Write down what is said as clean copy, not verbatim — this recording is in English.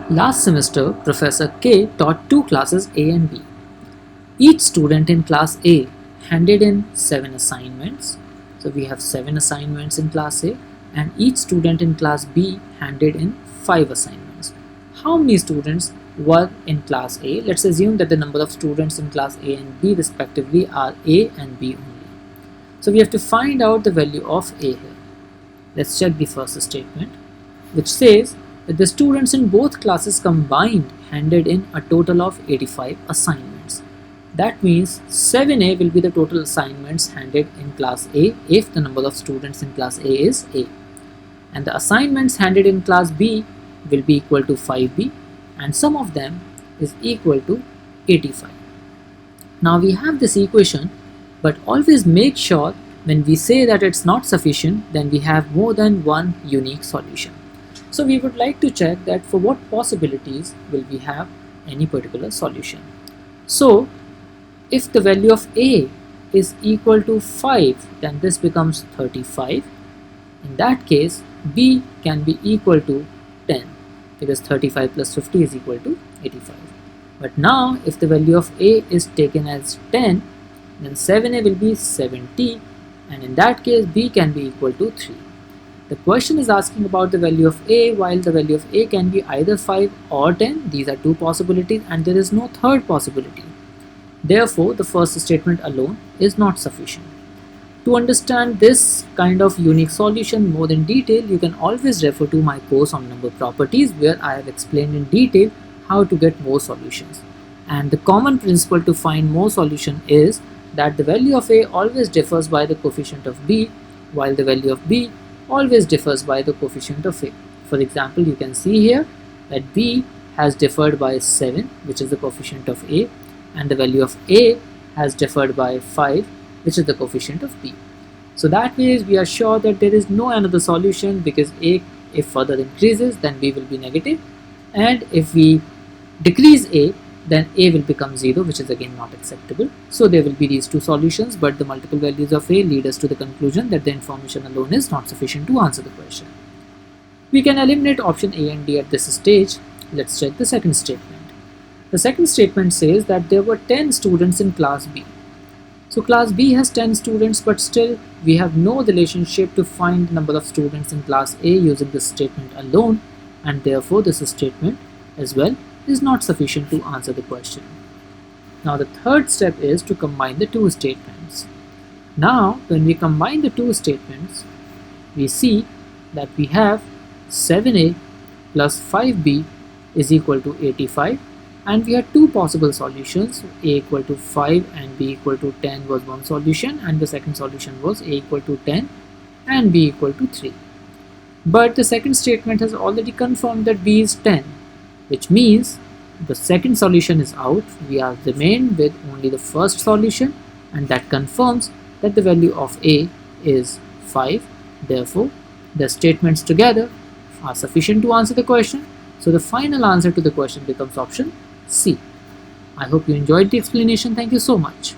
Last semester, Professor K taught two classes A and B. Each student in class A handed in 7 assignments. So we have 7 assignments in class A, and each student in class B handed in 5 assignments. How many students were in class A? Let's assume that the number of students in class A and B respectively are A and B only. So we have to find out the value of A here. Let's check the first statement, which says that the students in both classes combined handed in a total of 85 assignments. That means 7A will be the total assignments handed in class A if the number of students in class A is A. And the assignments handed in class B will be equal to 5B, and sum of them is equal to 85. Now we have this equation, but always make sure when we say that it's not sufficient, then we have more than one unique solution. So we would like to check that for what possibilities will we have any particular solution. So if the value of A is equal to 5, then this becomes 35. In that case, B can be equal to 10, because 35 plus 50 is equal to 85. But now if the value of A is taken as 10, then 7A will be 70, and in that case B can be equal to 3. The question is asking about the value of A, while the value of A can be either 5 or 10. These are two possibilities and there is no third possibility. Therefore, the first statement alone is not sufficient. To understand this kind of unique solution more in detail, you can always refer to my course on number properties, where I have explained in detail how to get more solutions. And the common principle to find more solution is that the value of A always differs by the coefficient of B, while the value of B always differs by the coefficient of A. For example, you can see here that B has differed by 7, which is the coefficient of A, and the value of A has differed by 5, which is the coefficient of B. So that means we are sure that there is no another solution, because A, if further increases, then B will be negative, and if we decrease A, then A will become 0, which is again not acceptable. So there will be these two solutions, but the multiple values of A lead us to the conclusion that the information alone is not sufficient to answer the question. We can eliminate option A and D at this stage. Let's check the second statement. The second statement says that there were 10 students in class B. So class B has 10 students, but still we have no relationship to find the number of students in class A using this statement alone, and therefore this statement as well is not sufficient to answer the question. Now the third step is to combine the two statements. Now when we combine the two statements, we see that we have 7A plus 5B is equal to 85, and we had two possible solutions. A equal to 5 and B equal to 10 was one solution, and the second solution was A equal to 10 and B equal to 3. But the second statement has already confirmed that B is 10, which means the second solution is out. We are remained with only the first solution, and that confirms that the value of A is 5. Therefore, the statements together are sufficient to answer the question. So the final answer to the question becomes option C. I hope you enjoyed the explanation. Thank you so much.